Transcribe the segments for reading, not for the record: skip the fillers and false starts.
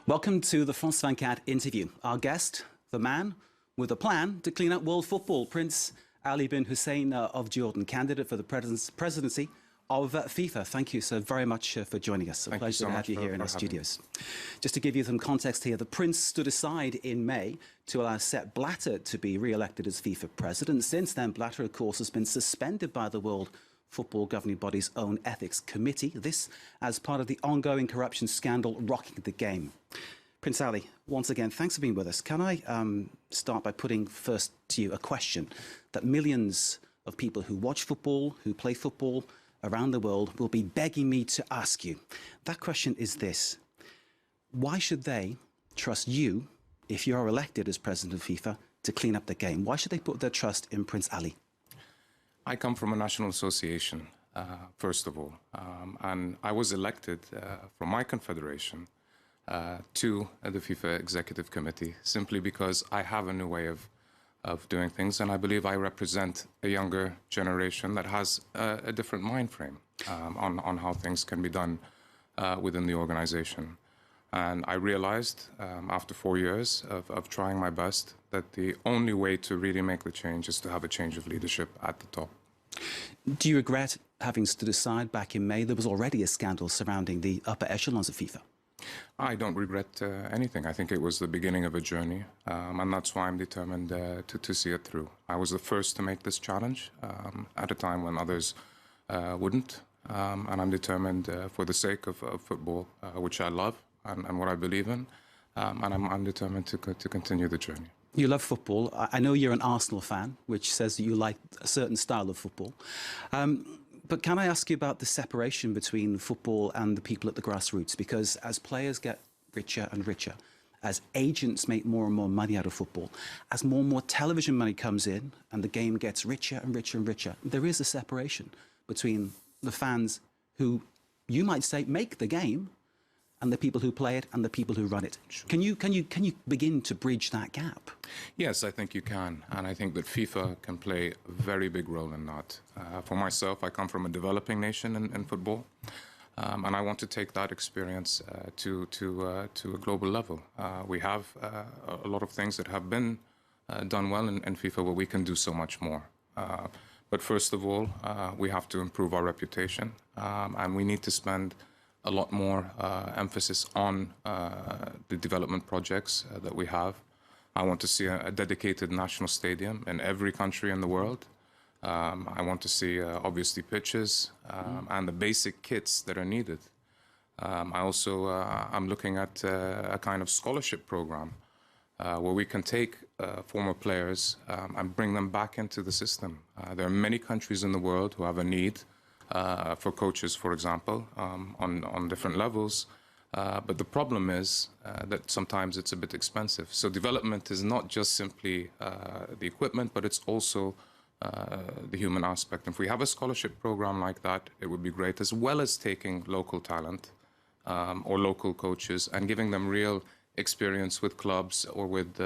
Welcome to the France 24 interview. Our guest, the man with a plan to clean up world football, Prince Ali bin Hussein of Jordan, candidate for the presidency of FIFA. Thank you so very much for joining us. A pleasure to have you here in our studios. Just to give you some context here, the Prince stood aside in May to allow Sepp Blatter to be re-elected as FIFA president. Since then, Blatter, of course, has been suspended by the World Football Governing Body's own ethics committee. This as part of the ongoing corruption scandal rocking the game. Prince Ali, once again, thanks for being with us. Can I start by putting first to you a question that millions of people who watch football, who play football around the world will be begging me to ask you. That question is this: why should they trust you, if you are elected as president of FIFA, to clean up the game? Why should they put their trust in Prince Ali? I come from a national association, first of all, and I was elected from my confederation to the FIFA Executive Committee simply because I have a new way of doing things, and I believe I represent a younger generation that has a different mind frame on how things can be done within the organization. And I realized after 4 years of trying my best that the only way to really make the change is to have a change of leadership at the top. Do you regret having stood aside back in May? There was already a scandal surrounding the upper echelons of FIFA. I don't regret anything. I think it was the beginning of a journey, and that's why I'm determined to see it through. I was the first to make this challenge at a time when others wouldn't, and I'm determined for the sake of football, which I love and what I believe in, and I'm determined to continue the journey. You love football. I know you're an Arsenal fan, which says that you like a certain style of football. But can I ask you about the separation between football and the people at the grassroots? Because as players get richer and richer, as agents make more and more money out of football, as more and more television money comes in and the game gets richer and richer and richer, there is a separation between the fans who, you might say, make the game, and the people who play it and the people who run it. Sure. Can you begin to bridge that gap? Yes, I think you can, and I think that FIFA can play a very big role in that. For myself, I come from a developing nation in football, and I want to take that experience to a global level. We have a lot of things that have been done well in FIFA, but we can do so much more. But first of all, we have to improve our reputation, and we need to spend a lot more emphasis on the development projects that we have. I want to see a dedicated national stadium in every country in the world. I want to see, obviously, pitches and the basic kits that are needed. I'm looking at a kind of scholarship program where we can take former players and bring them back into the system. There are many countries in the world who have a need for coaches, for example, on different levels. But the problem is that sometimes it's a bit expensive. So development is not just simply the equipment, but it's also the human aspect. If we have a scholarship program like that, it would be great, as well as taking local talent or local coaches and giving them real experience with clubs or with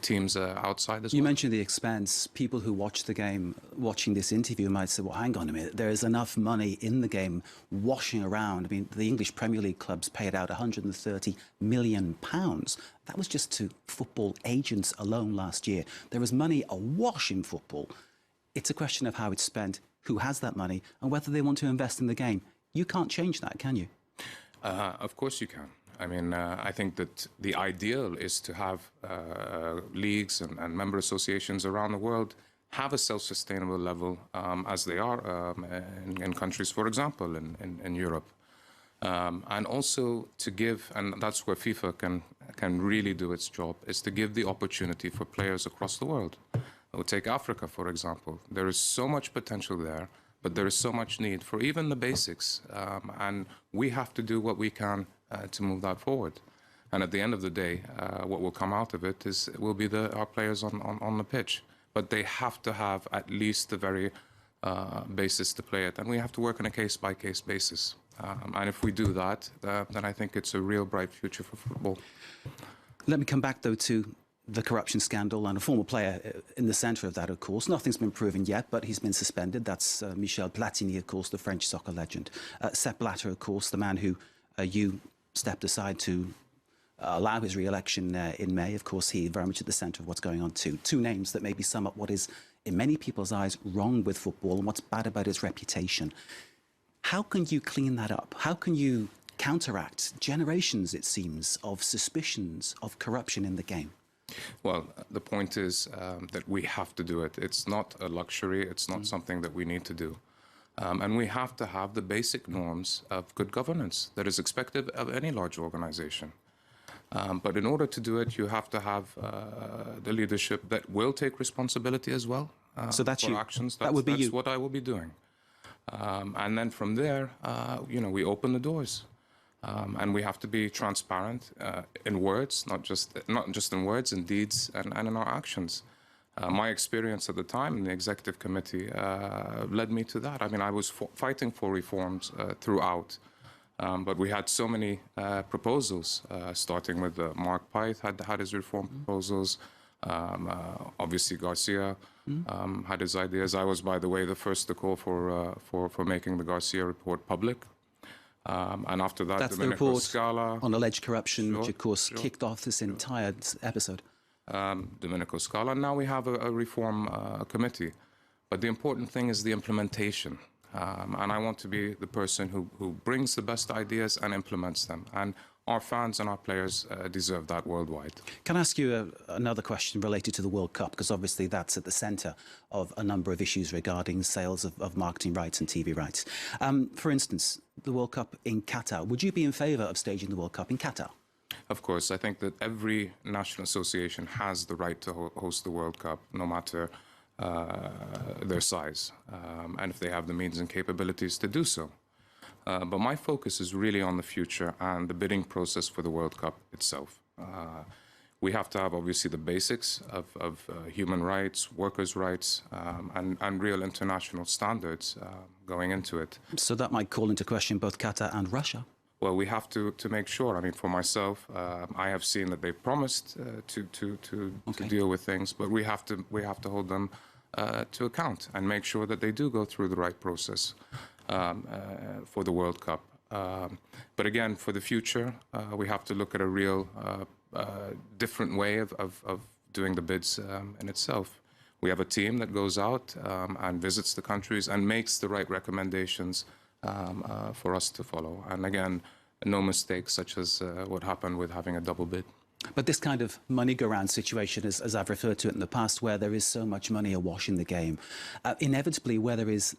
teams outside as well. You mentioned the expense. People who watch the game, watching this interview, might say, well, hang on a minute, there is enough money in the game washing around. I mean, the English Premier League clubs paid out £130 million. That was just to football agents alone last year. There is money awash in football. It's a question of how it's spent, who has that money, and whether they want to invest in the game. You can't change that, can you? Of course you can. I mean, I think that the ideal is to have leagues and member associations around the world have a self-sustainable level as they are in countries, for example, in Europe. And also to give, and that's where FIFA can really do its job, is to give the opportunity for players across the world. I would take Africa, for example. There is so much potential there, but there is so much need for even the basics. And we have to do what we can to move that forward. And at the end of the day, what will come out of it will be our players on the pitch. But they have to have at least the very basis to play it. And we have to work on a case-by-case basis. And if we do that, then I think it's a real bright future for football. Let me come back, though, to the corruption scandal and a former player in the centre of that, of course. Nothing's been proven yet, but he's been suspended. That's Michel Platini, of course, the French soccer legend. Sepp Blatter, of course, the man who you stepped aside to allow his re-election in May. Of course, he very much at the centre of what's going on too. Two names that maybe sum up what is, in many people's eyes, wrong with football and what's bad about its reputation. How can you clean that up? How can you counteract generations, it seems, of suspicions of corruption in the game? Well, the point is that we have to do it. It's not a luxury. It's not something that we need to do. And we have to have the basic norms of good governance that is expected of any large organization. But in order to do it, you have to have the leadership that will take responsibility as well so that's for you. actions. That would be that's you. what I will be doing. And then from there, we open the doors. And we have to be transparent in words, not just in words, in deeds, and in our actions. My experience at the time in the executive committee led me to that. I mean, I was fighting for reforms throughout, but we had so many proposals, starting with Mark Pyth had his reform proposals. Obviously, Garcia had his ideas. I was, by the way, the first to call for making the Garcia report public. And after that, that's Domenico the report Scala, on alleged corruption, Sure, which of course sure. kicked off this entire episode. Domenico Scala. Now we have a reform committee. But the important thing is the implementation. And I want to be the person who brings the best ideas and implements them. And our fans and our players deserve that worldwide. Can I ask you another question related to the World Cup? Because obviously that's at the centre of a number of issues regarding sales of marketing rights and TV rights. For instance, the World Cup in Qatar. Would you be in favour of staging the World Cup in Qatar? Of course, I think that every national association has the right to host the World Cup, no matter their size, and if they have the means and capabilities to do so. But my focus is really on the future and the bidding process for the World Cup itself. We have to have, obviously, the basics of human rights, workers' rights, and real international standards going into it. So that might call into question both Qatar and Russia. Well, we have to make sure. I mean, for myself, I have seen that they've promised to deal with things, but we have to hold them to account and make sure that they do go through the right process for the World Cup. But again, for the future, we have to look at a real different way of doing the bids in itself. We have a team that goes out and visits the countries and makes the right recommendations for us to follow. And again, no mistakes such as what happened with having a double bid. But this kind of money-go-round situation, as I've referred to it in the past, where there is so much money awash in the game, inevitably where there is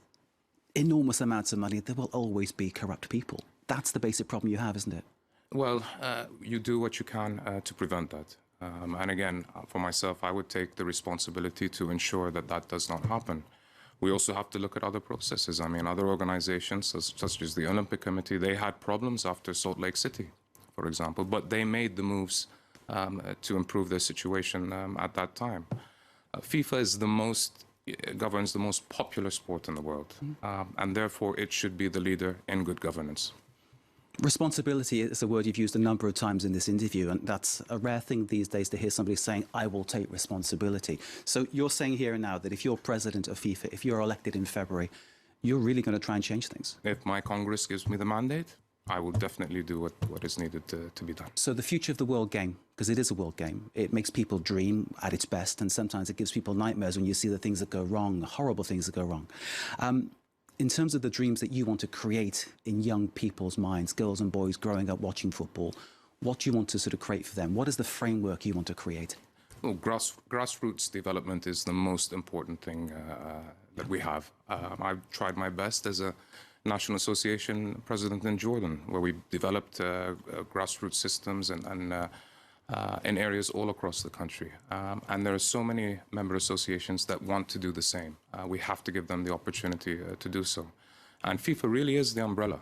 enormous amounts of money, there will always be corrupt people. That's the basic problem you have, isn't it? Well, you do what you can to prevent that. And again, for myself, I would take the responsibility to ensure that that does not happen. We also have to look at other processes. I mean, other organizations, such as the Olympic Committee, they had problems after Salt Lake City, for example, but they made the moves to improve their situation at that time. FIFA is governs the most popular sport in the world, and therefore it should be the leader in good governance. Responsibility is a word you've used a number of times in this interview, and that's a rare thing these days to hear somebody saying, I will take responsibility. So you're saying here and now that if you're president of FIFA, if you're elected in February, you're really going to try and change things? If my Congress gives me the mandate, I will definitely do what is needed to be done. So the future of the world game, because it is a world game, it makes people dream at its best, and sometimes it gives people nightmares when you see the things that go wrong, horrible things that go wrong. In terms of the dreams that you want to create in young people's minds, girls and boys growing up watching football, what do you want to sort of create for them? What is the framework you want to create? Well, grassroots development is the most important thing that we have. I've tried my best as a National Association president in Jordan, where we developed grassroots systems and in areas all across the country. And there are so many member associations that want to do the same. We have to give them the opportunity to do so. And FIFA really is the umbrella.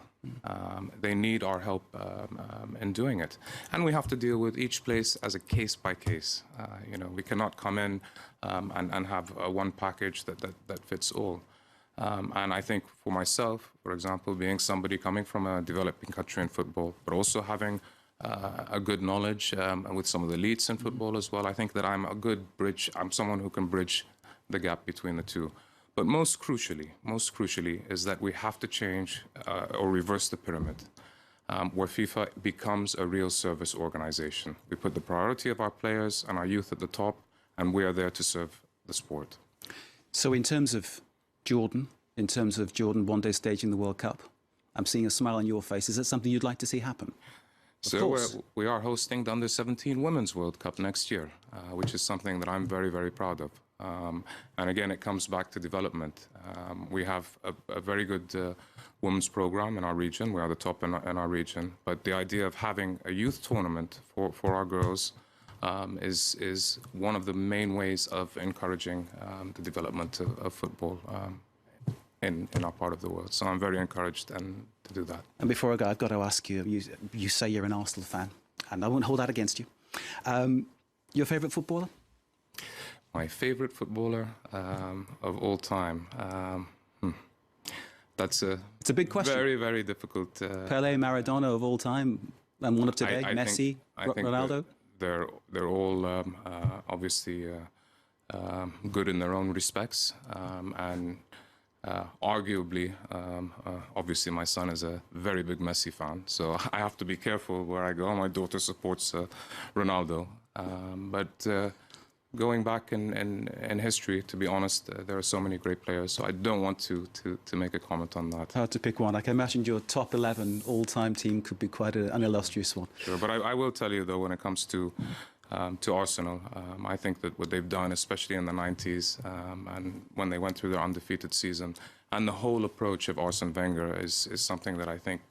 They need our help in doing it. And we have to deal with each place as a case by case. We cannot come in and have one package that fits all. And I think for myself, for example, being somebody coming from a developing country in football, but also having a good knowledge with some of the elites in football as well, I think that I'm a good bridge. I'm someone who can bridge the gap between the two. But most crucially is that we have to change or reverse the pyramid. where FIFA becomes a real service organization. We put the priority of our players and our youth at the top, and we are there to serve the sport. So in terms of Jordan one day staging the World Cup, I'm seeing a smile on your face. Is that something you'd like to see happen? So we are hosting the Under-17 Women's World Cup next year, which is something that I'm very, very proud of. And again, it comes back to development. We have a very good women's program in our region. We are the top in our region. But the idea of having a youth tournament for our girls is one of the main ways of encouraging the development of football in our part of the world. So I'm very encouraged to do that. And before I go, I've got to ask you, you say you're an Arsenal fan, and I won't hold that against you. Your favourite footballer? My favourite footballer of all time? It's a big question. Very, very difficult. Pelé, Maradona of all time, and one of today, Messi, Ronaldo? They're all obviously good in their own respects, and arguably, obviously my son is a very big Messi fan, so I have to be careful where I go. My daughter supports Ronaldo, but going back in history, to be honest, there are so many great players, so I don't want to make a comment on that. Hard to pick one. I can imagine your top 11 all-time team could be quite an illustrious one. Sure, but I will tell you, though, when it comes to Arsenal, I think that what they've done, especially in the 90s, and when they went through their undefeated season, and the whole approach of Arsene Wenger is something that I think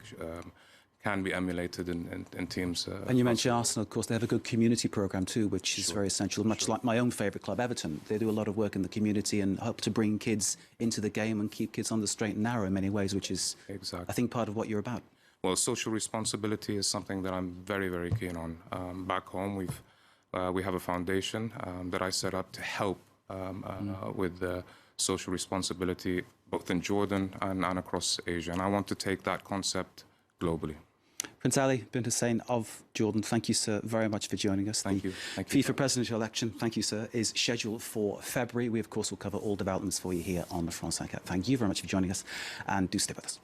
can be emulated in teams. And you mentioned Arsenal, of course, they have a good community programme too, which is very essential, much like my own favourite club, Everton. They do a lot of work in the community and hope to bring kids into the game and keep kids on the straight and narrow in many ways, which is, I think, part of what you're about. Well, social responsibility is something that I'm very, very keen on. Back home, we have a foundation that I set up to help with social responsibility, both in Jordan and across Asia. And I want to take that concept globally. Prince Ali bin Hussein of Jordan, thank you, sir, very much for joining us. Thank you. FIFA presidential election, thank you, sir, is scheduled for February. We, of course, will cover all developments for you here on the France 24. Thank you very much for joining us, and do stay with us.